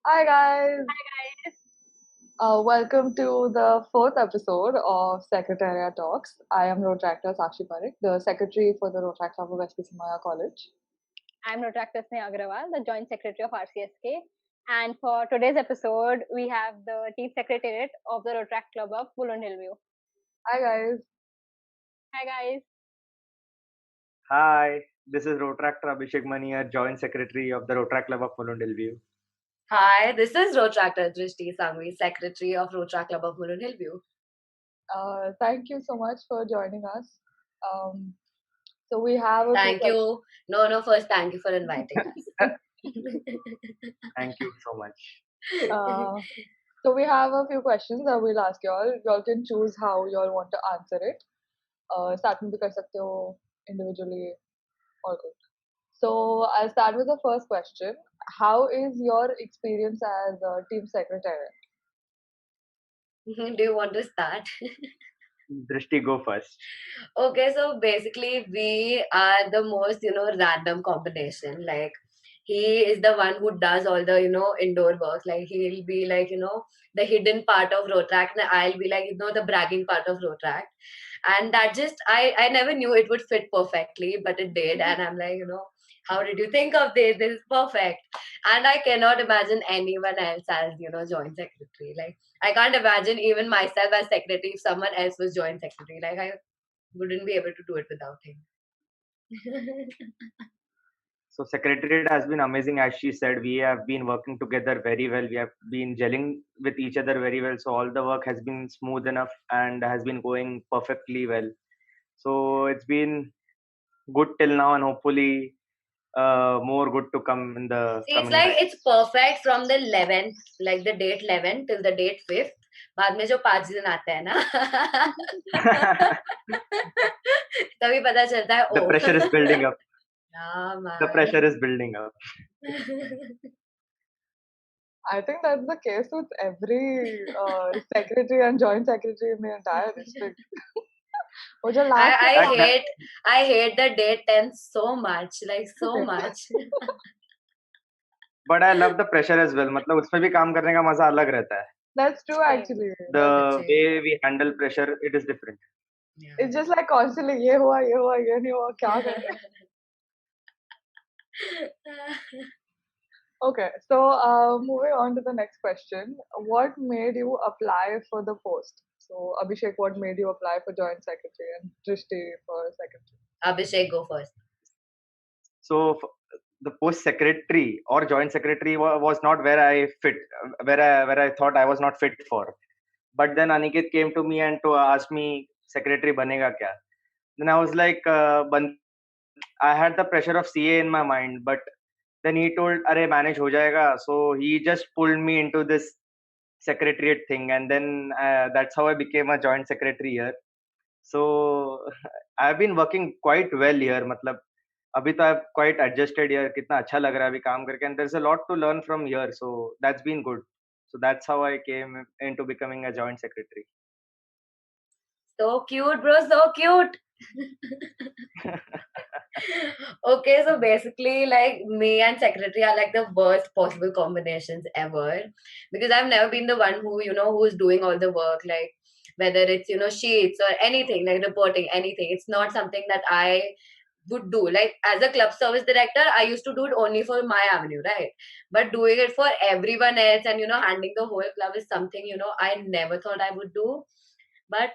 Hi guys, Guys, welcome to the fourth episode of Secretariat Talks. I am Rotractor Sakshi Parekh, the secretary for the Rotrac Club of SPC Maya College. I'm Rotrakta Sneha Agrawal, the Joint Secretary of RCSK. And for today's episode, we have the Chief Secretariat of the Rotaract Club of Bulund Hillview. Hi guys. Hi, guys. Hi, this is Rotractor Abhishek Mania, Joint Secretary of the Rotrac Club of Mulund Hi, this is Rotractor Drishti Sangvi, Secretary of Rotrac Club of Mulund Hillview. Thank you so much for joining us. Um, so we have a few Thank you. No, first, thank you for inviting us. Thank you so much. uh, so we have a few questions that we'll ask y'all. Y'all can choose how y'all want to answer it. Start में भी कर सकते हो individually, all good. So I'll start with the first question. How is your experience as a team secretary? Do you want to start? Drishti, go first. Okay, so basically, we are the most, random combination. Like, he is the one who does all the, indoor work. Like, he'll be like, the hidden part of Rotrac, and I'll be like, the bragging part of Rotrac. And that just, I never knew it would fit perfectly, but it did. And I'm like, how did you think of this? This is perfect. And I cannot imagine anyone else as, joint secretary. Like, I can't imagine even myself as secretary if someone else was joint secretary. Like, I wouldn't be able to do it without him. So, Secretariat has been amazing. As she said, we have been working together very well. We have been gelling with each other very well. So, all the work has been smooth enough and has been going perfectly well. So, it's been good till now, and hopefully, more good to come in the See, it's coming like times. it's perfect from the 11th, like the date 11 till the date 5th. बाद में जो 5 दिन आते हैं ना तभी पता चलता है The O pressure is building up. yeah, The man. pressure is building up. I think that's the case with every secretary and joint secretary in the entire district. वो जो last I में That, hate I hate the date 10 so much, like so much. but I love the pressure as well. मतलब उसमें भी काम करने का मजा अलग रहता है. That's true actually. The way we handle pressure, it is different. Yeah. It's just like constantly ये हुआ ये नहीं हुआ क्या करें. Okay, so moving on to the next question. What made you apply for the post? So Abhishek, what made you apply for joint secretary and Drishti for secretary? Abhishek, go first. So the post secretary or joint secretary was not where I fit, where I thought I was not fit for. But then Aniket came to me and to ask me, secretary banega kya? Then I was like, I had the pressure of CA in my mind, but then he told, "Arey manage ho jayega." So he just pulled me into this secretariat thing, and then that's how I became a joint secretary here. So I've been working quite well here. मतलब अभी तो I've quite adjusted here. कितना अच्छा लग रहा है अभी काम करके, and there's a lot to learn from here. So that's been good. So that's how I came into becoming a joint secretary. So cute, bro, so cute. Okay, so basically, like me and secretary are like the worst possible combinations ever because I've never been the one who, who's doing all the work, like whether it's, sheets or anything, like reporting, anything. It's not something that I would do. Like as a club service director, I used to do it only for my avenue, right? But doing it for everyone else and, handling the whole club is something, I never thought I would do. But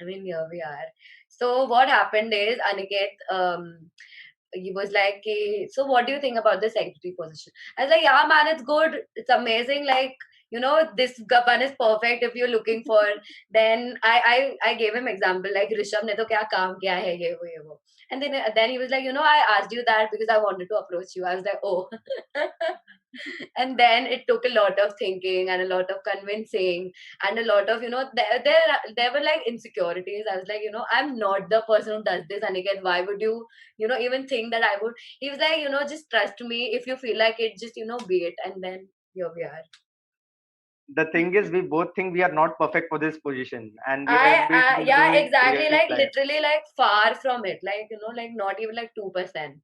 I mean, here we are. So what happened is Aniket, he was like, so what do you think about the secretary position? I was like, yeah, man, it's good. It's amazing. Like, this one is perfect if you're looking for. Then I gave him example like Rishabh ne to kya kaam kiya hai ye wo. And then he was like, I asked you that because I wanted to approach you. I was like, oh. And then it took a lot of thinking and a lot of convincing and a lot of there were like insecurities. I was like, I'm not the person who does this, Aniket. Why would you even think that I would? He was like, just trust me. If you feel like it, just be it. And then here we are. The thing is, we both think we are not perfect for this position, and we have been Yeah, doing exactly, really like like literally like far from it, like like not even like 2%.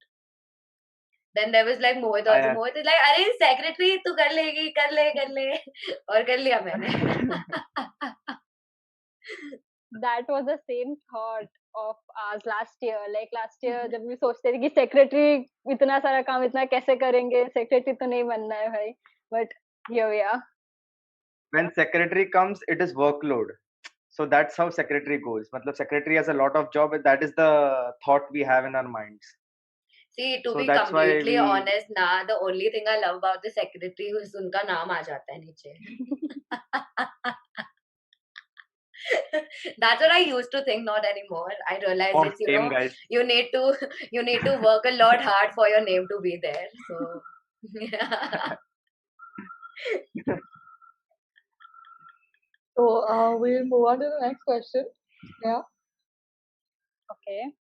Then there was like Mohit also. I, Mohit is like, अरे secretary तू कर लेगी, कर ले और कर लिया मैंने. That was the same thought of ours last year. Like last year जब भी सोचते थे कि secretary इतना सारा काम इतना कैसे करेंगे, secretary तो नहीं बनना है भाई. But here we are. when secretary comes, it is workload. So that's how secretary goes. Matlab, secretary has a lot of job. That is the thought we have in our minds. See, to So be that's why completely we. honest, ना the only thing I love about the secretary is उनका नाम आ जाता है नीचे. That's what I used to think, not anymore. I realize Oh, it's, same guys. you need to work a lot hard for your name to be there. So So we'll move on to the next question. Yeah. Okay.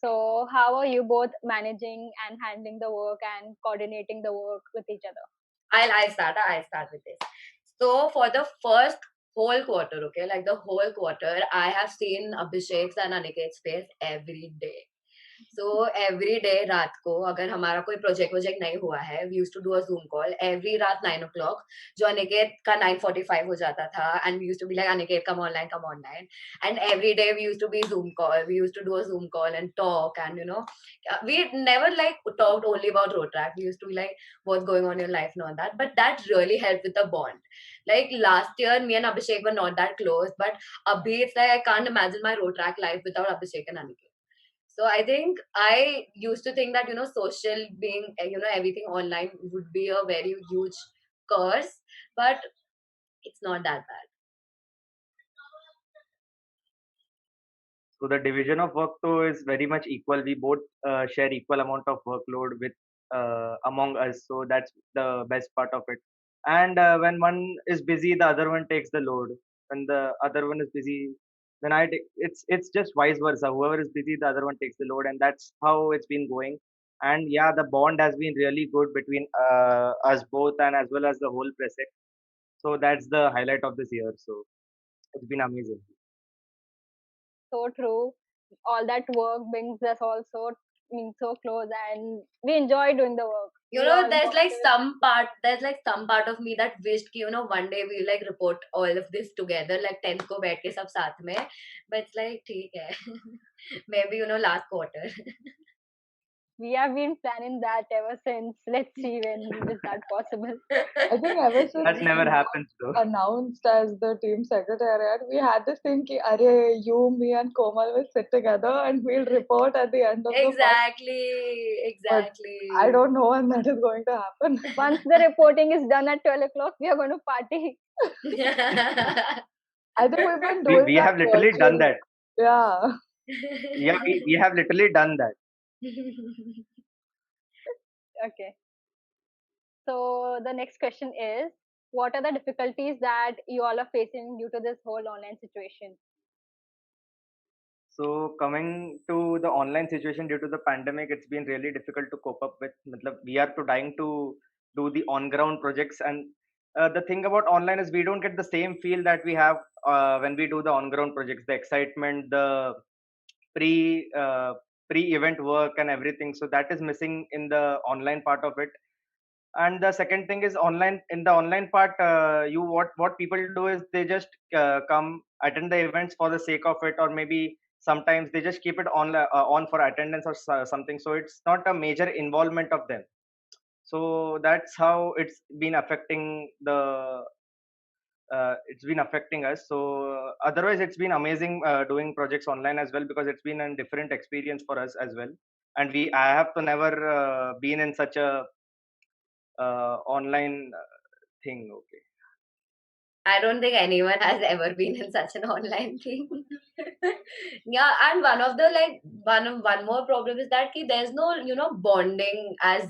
So how are you both managing and handling the work and coordinating the work with each other? I'll start with this. So for the first whole quarter, okay, like the whole quarter, I have seen Abhishek's and Aniket's face every day. So every day रात को अगर हमारा कोई project नहीं हुआ है, we used to do a Zoom call every रात 9 o'clock, जो अनिकेत का 9:45 हो जाता था, and we used to be like, Aniket, come online, and every day we used to be Zoom call, we used to do a Zoom call and talk, and we never like talked only about road track, we used to be like, what's going on in your life and all that, but that really helped with the bond. Like last year, me and Abhishek were not that close, but abhi it's like I can't imagine my road track life without Abhishek and Aniket. So I think I used to think that social being everything online would be a very huge curse, but it's not that bad. So the division of work though is very much equal. We both share equal amount of workload with among us. So that's the best part of it. And when one is busy, the other one takes the load. When the other one is busy, then it's just vice versa. Whoever is busy, the other one takes the load, and that's how it's been going. And yeah, the bond has been really good between us both and as well as the whole press. So that's the highlight of this year. So it's been amazing. So true. All that work brings us also so close, and we enjoy doing the work. There's like some part of me that wished ki, one day we'll like report all of this together, like 10th ko baith ke sab saath mein, but it's like theek hai. Maybe last quarter. We have been planning that ever since. Let's see when is that possible. I think ever since That never we happens though. got announced as the team secretariat, we had this thing ki, Arey, you, me and Komal will sit together and we'll report at the end of the month. Exactly. I don't know when that is going to happen. Once the reporting is done at 12 o'clock, we are going to party. I think we've been doing We that have literally done virtually. that. Yeah. Yeah, we have literally done that. Okay. So the next question is, what are the difficulties that you all are facing due to this whole online situation? So coming to the online situation due to the pandemic, it's been really difficult to cope up with. Matlab, we are dying to do the on-ground projects, and the thing about online is we don't get the same feel that we have when we do the on-ground projects. The excitement, the pre uh, pre-event work, and everything. So that is missing in the online part of it. And the second thing is online. In the online part, what people do is they just come attend the events for the sake of it, or maybe sometimes they just keep it on for attendance or something. So it's not a major involvement of them. So that's how it's been affecting us. So otherwise it's been amazing doing projects online as well, because it's been a different experience for us as well. And I have to never been in such a online thing. Okay. I don't think anyone has ever been in such an online thing. Yeah, and one more problem is that there's no bonding as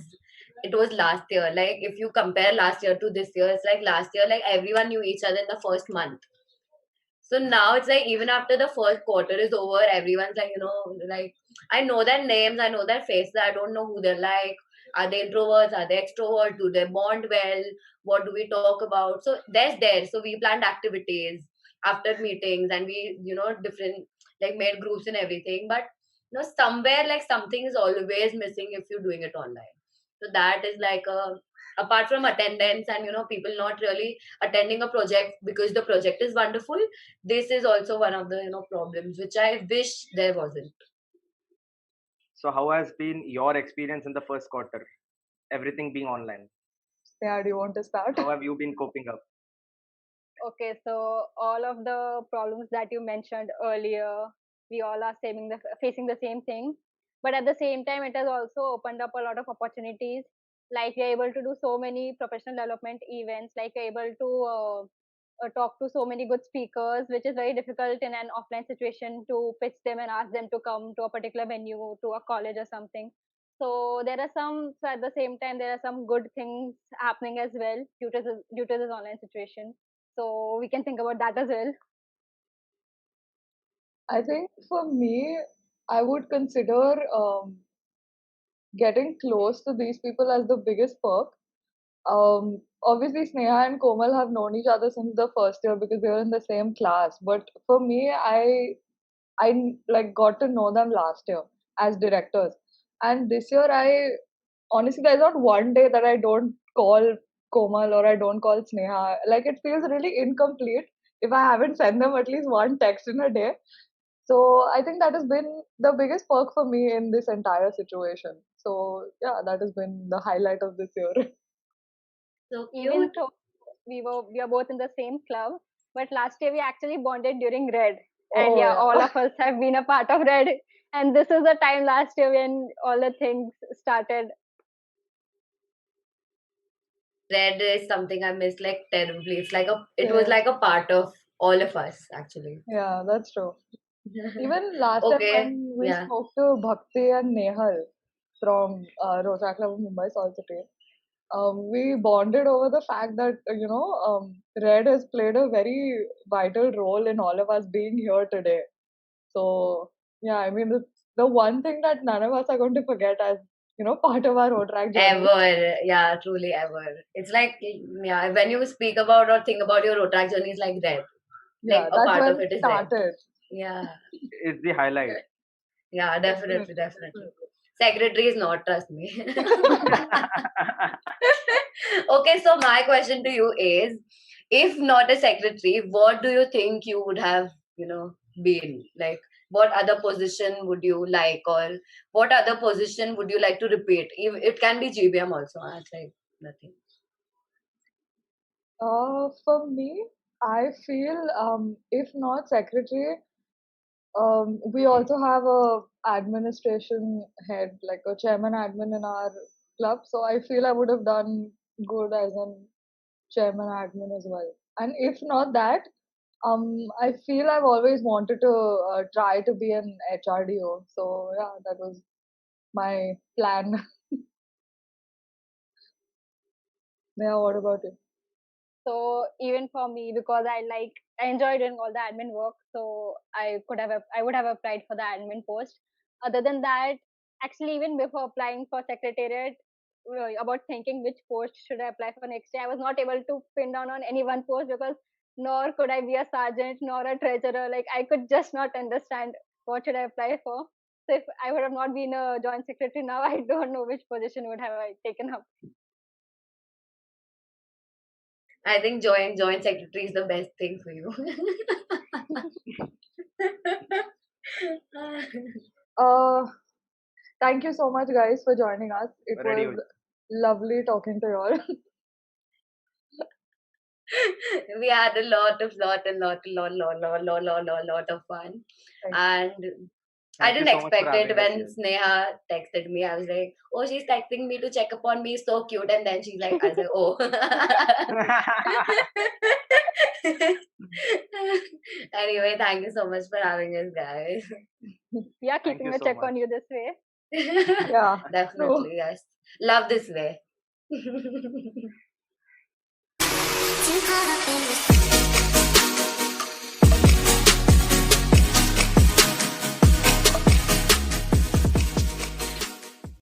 it was last year. Like if you compare last year to this year, it's like last year like everyone knew each other in the first month. So now it's like even after the first quarter is over, everyone's like like I know their names, I know their faces, I don't know who they're like. Are they introverts? Are they extroverts? Do they bond well? What do we talk about? So there's there. So we planned activities after meetings, and we different like made groups and everything. But somewhere like something is always missing if you're doing it online. So that is like apart from attendance and people not really attending a project because the project is wonderful, this is also one of the problems which I wish there wasn't. So how has been your experience in the first quarter? Everything being online. Yeah, do you want to start? How have you been coping up? Okay, so all of the problems that you mentioned earlier, we all are facing the same thing. But at the same time, it has also opened up a lot of opportunities. Like we are able to do so many professional development events. Like we're able to talk to so many good speakers, which is very difficult in an offline situation to pitch them and ask them to come to a particular venue, to a college or something. So there are so at the same time, there are some good things happening as well due to this online situation. So we can think about that as well. I think for me, I would consider getting close to these people as the biggest perk. Obviously, Sneha and Komal have known each other since the first year because they were in the same class. But for me, I like got to know them last year as directors, and this year I honestly there's not one day that I don't call Komal or I don't call Sneha. Like it feels really incomplete if I haven't sent them at least one text in a day. So I think that has been the biggest perk for me in this entire situation. So yeah, that has been the highlight of this year. So Even cute. though we are both in the same club, but last year we actually bonded during Red, and Oh yeah, all yeah. of us have been a part of Red. And this is the time last year when all the things started. Red is something I miss like terribly. It was Yes. like a part of all of us actually. Yeah, that's true. Even last time Okay, when we yeah. spoke to Bhakti and Nehal from Rotary Club of Mumbai Salt City, we bonded over the fact that Red has played a very vital role in all of us being here today. So yeah, I mean it's the one thing that none of us are going to forget as part of our road track journey. Ever, yeah, truly ever. It's like, yeah, when you speak about or think about your Rotak journey, it's like Red. Like Yeah, a that's part where of it it is Red. started. Yeah, It's the highlight. yeah, definitely, Definitely, definitely. definitely. Secretary is not, trust me. Okay, so my question to you is, if not a secretary, what do you think you would have, been? Like, what other position would you like, or what other position would you like to repeat? It can be GBM also. It's like nothing. For me, I feel if not secretary, we also have a administration head, like a chairman admin in our club. So I feel I would have done good as an chairman admin as well. And if not that, I feel I've always wanted to try to be an HRDO. So yeah, that was my plan. Yeah, what about you? So even for me, because I enjoy doing all the admin work, so I would have applied for the admin post. Other than that, actually, even before applying for secretariat, about thinking which post should I apply for next year, I was not able to pin down on any one post because nor could I be a sergeant nor a treasurer. Like I could just not understand what should I apply for. So if I would have not been a joint secretary now, I don't know which position would have I taken up. I think joint secretary is the best thing for you. Uh, Thank you so much, guys, for joining us. It Ready? was lovely talking to you all. We had a lot of fun, Thank and I Thank you didn't so much for expect it having us when here. Sneha texted me. I was like, oh, she's texting me to check upon me, so cute. And then she's like, I was like, oh. Anyway, thank you so much for having us, guys. We are Thank keeping you a so check much. on you this way. Yeah, true. Definitely, yes. Love this way. Too caught up in